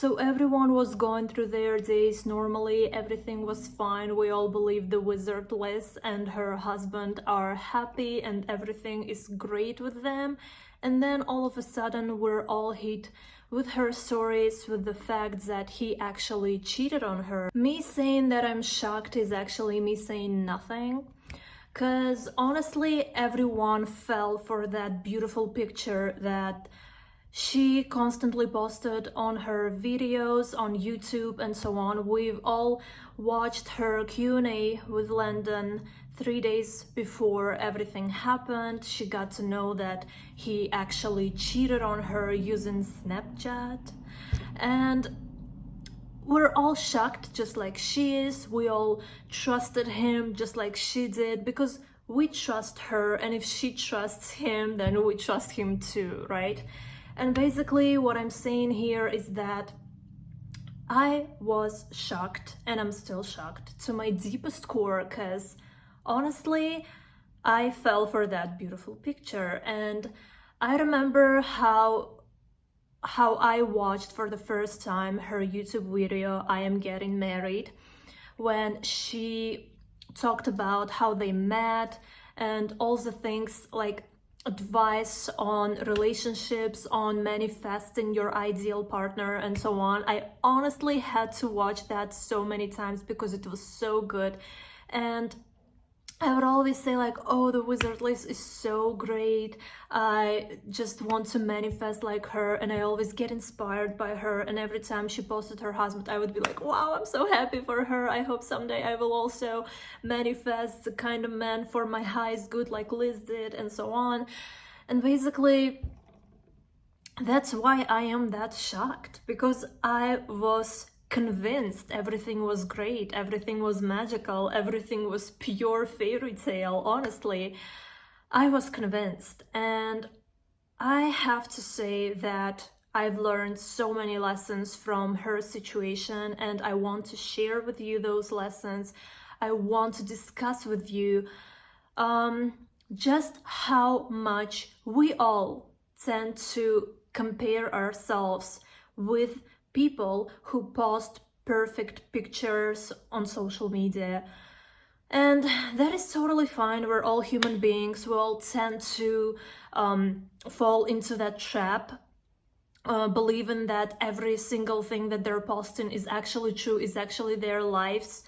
So everyone was going through their days normally, everything was fine. We all believe the wizard Liz and her husband are happy and everything is great with them. And then all of a sudden we're all hit with her stories, with the fact that he actually cheated on her. Me saying that I'm shocked is actually me saying nothing. Because honestly, everyone fell for that beautiful picture that she constantly posted on her videos on YouTube and so on. We've all watched her Q&A with Landon 3 days before everything happened. She got to know that he actually cheated on her using Snapchat. And we're all shocked just like she is. We all trusted him just like she did because we trust her, and if she trusts him, then we trust him too, right? And basically what I'm saying here is that I was shocked, and I'm still shocked to my deepest core, because honestly, I fell for that beautiful picture. And I remember how I watched for the first time her YouTube video, I Am Getting Married, when she talked about how they met and all the things like advice on relationships, on manifesting your ideal partner and so on. I honestly had to watch that so many times because it was so good. And I would always say like, oh, the wizard Liz is so great. I just want to manifest like her, and I always get inspired by her. And every time she posted her husband, I would be like, wow, I'm so happy for her. I hope someday I will also manifest the kind of man for my highest good like Liz did, and so on. And basically, that's why I am that shocked, because I was convinced everything was great, everything was magical, everything was pure fairy tale. Honestly, I was convinced, and I have to say that I've learned so many lessons from her situation, and I want to share with you those lessons. I want to discuss with you just how much we all tend to compare ourselves with people who post perfect pictures on social media. And that is totally fine. We're all human beings. We all tend to fall into that trap, believing that every single thing that they're posting is actually true, is actually their lives.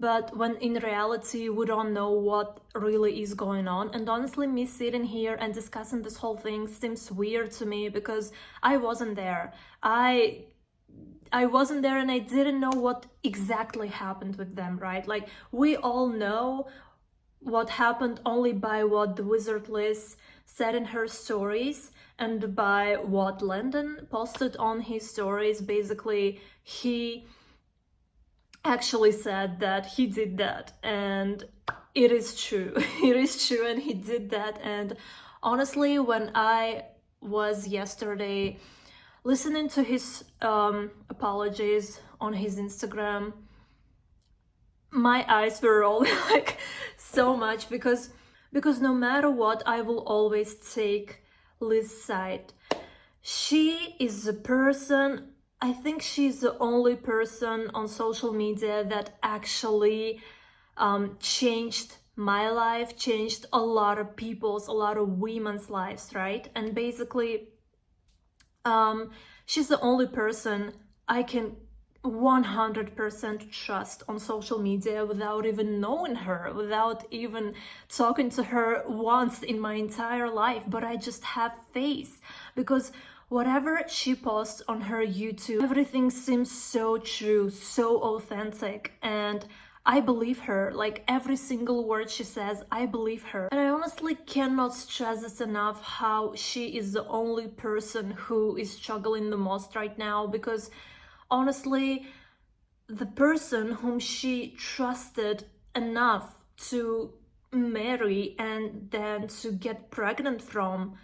But when in reality, we don't know what really is going on. And honestly, me sitting here and discussing this whole thing seems weird to me because I wasn't there. I wasn't there, and I didn't know what exactly happened with them, right? Like, we all know what happened only by what the wizard Liz said in her stories and by what Landon posted on his stories. Basically, he actually said that he did that, and it is true. It is true, and he did that. And honestly, when I was yesterday listening to his apologies on his Instagram, my eyes were rolling like so much, because no matter what, I will always take Liz's side. She is a person, I think she's the only person on social media that actually changed my life, changed a lot of people's, a lot of women's lives, right? And basically, she's the only person I can 100% trust on social media without even knowing her, without even talking to her once in my entire life. But I just have faith, because whatever she posts on her YouTube, everything seems so true, so authentic, and I believe her. Like, every single word she says, I believe her. And I honestly cannot stress this enough, how she is the only person who is struggling the most right now, because honestly, the person whom she trusted enough to marry and then to get pregnant from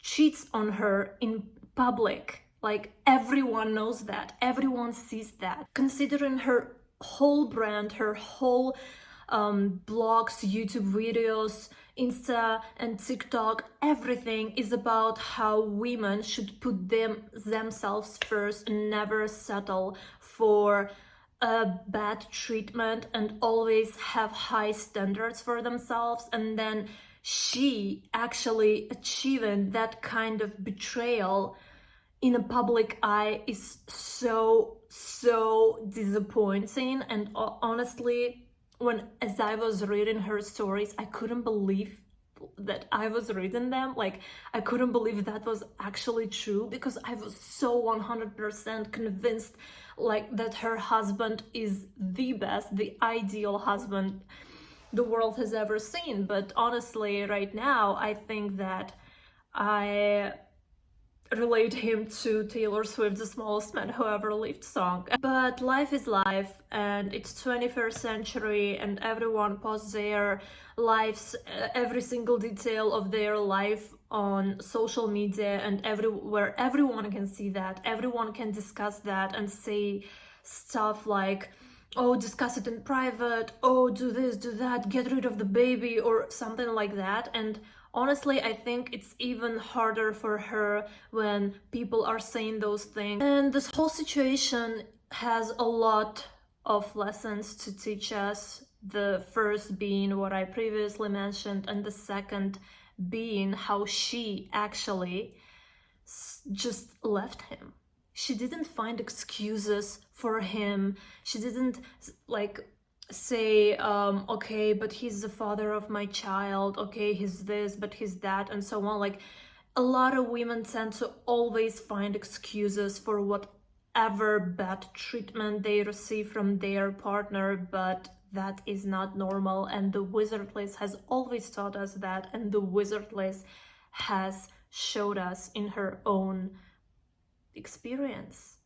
cheats on her in public. Like, everyone knows that, everyone sees that. Considering her whole brand, her whole blogs, YouTube videos, Insta and TikTok, everything is about how women should put themselves first and never settle for a bad treatment and always have high standards for themselves. And then she actually achieving that kind of betrayal in a public eye is so disappointing. And honestly, as I was reading her stories, I couldn't believe that I was reading them. Like, I couldn't believe that was actually true, because I was so 100% convinced like that her husband is the best, the ideal husband the world has ever seen. But honestly, right now, I think that I relate him to Taylor Swift, The Smallest Man Who Ever Lived song. But life is life, and it's 21st century, and everyone posts their lives, every single detail of their life on social media, and everywhere everyone can see that, everyone can discuss that and say stuff like, oh, discuss it in private, oh, do this, do that, get rid of the baby, or something like that. And honestly, I think it's even harder for her when people are saying those things. And this whole situation has a lot of lessons to teach us. The first being what I previously mentioned, and the second being how she actually just left him. She didn't find excuses for him. She didn't like say, okay, but he's the father of my child, okay, he's this, but he's that, and so on. Like, a lot of women tend to always find excuses for whatever bad treatment they receive from their partner, but that is not normal. And the wizard list has always taught us that, and the wizard list has showed us in her own experience.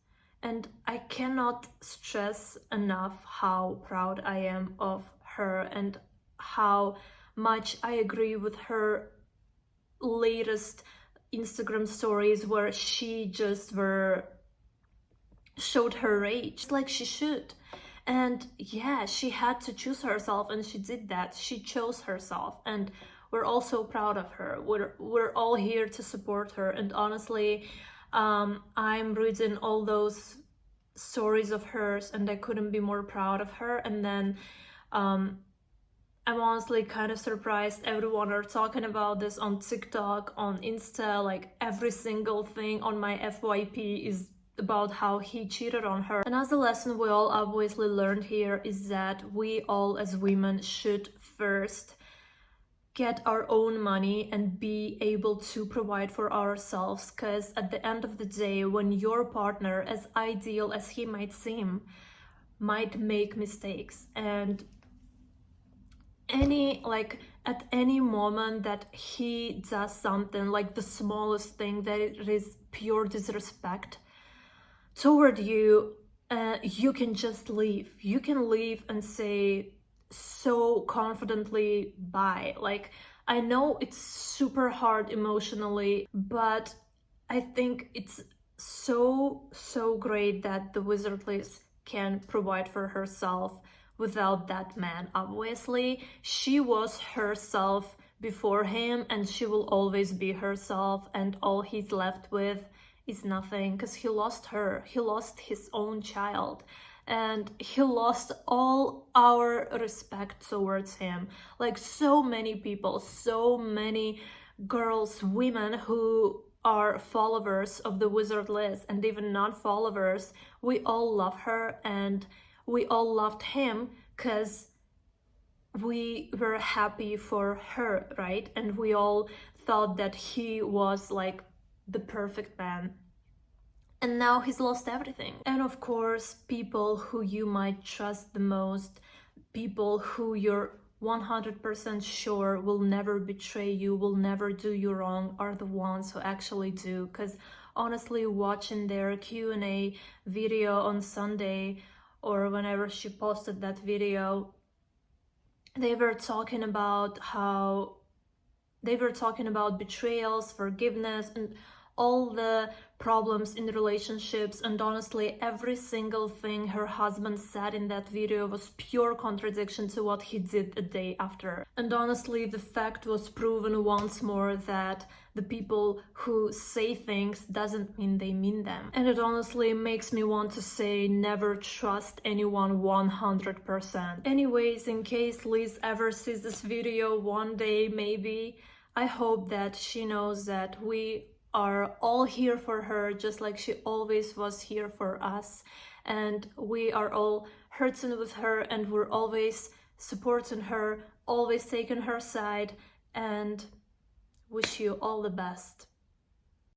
And I cannot stress enough how proud I am of her, and how much I agree with her latest Instagram stories, where she just showed her rage like she should. And yeah, she had to choose herself, and she did that. She chose herself, and we're all so proud of her. We're all here to support her. And honestly, I'm reading all those stories of hers, and I couldn't be more proud of her. And then I'm honestly kind of surprised everyone are talking about this on TikTok, on Insta. Like, every single thing on my FYP is about how he cheated on her. And as a lesson we all obviously learned here is that we all as women should first get our own money and be able to provide for ourselves, because at the end of the day, when your partner, as ideal as he might seem, might make mistakes, and at any moment that he does something, like the smallest thing, that it is pure disrespect toward you, you can just leave. You can leave and say so confidently bye. Like, I know it's super hard emotionally, but I think it's so great that the wizard list can provide for herself without that man. Obviously, she was herself before him, and she will always be herself, and all he's left with is nothing, because he lost her. He lost his own child, and he lost all our respect towards him. Like, so many people, so many girls, women who are followers of the wizard list, and even non-followers, we all love her, and we all loved him because we were happy for her, right? And we all thought that he was like the perfect man. And now he's lost everything. And of course, people who you might trust the most, people who you're 100% sure will never betray you, will never do you wrong, are the ones who actually do. Because honestly, watching their Q&A video on Sunday, or whenever she posted that video, they were talking about betrayals, forgiveness, and all the problems in relationships, and honestly, every single thing her husband said in that video was pure contradiction to what he did a day after. And honestly, the fact was proven once more that the people who say things doesn't mean they mean them. And it honestly makes me want to say never trust anyone 100%. Anyways, in case Liz ever sees this video one day, maybe, I hope that she knows that we are all here for her, just like she always was here for us. And we are all hurting with her, and we're always supporting her, always taking her side, and wish you all the best.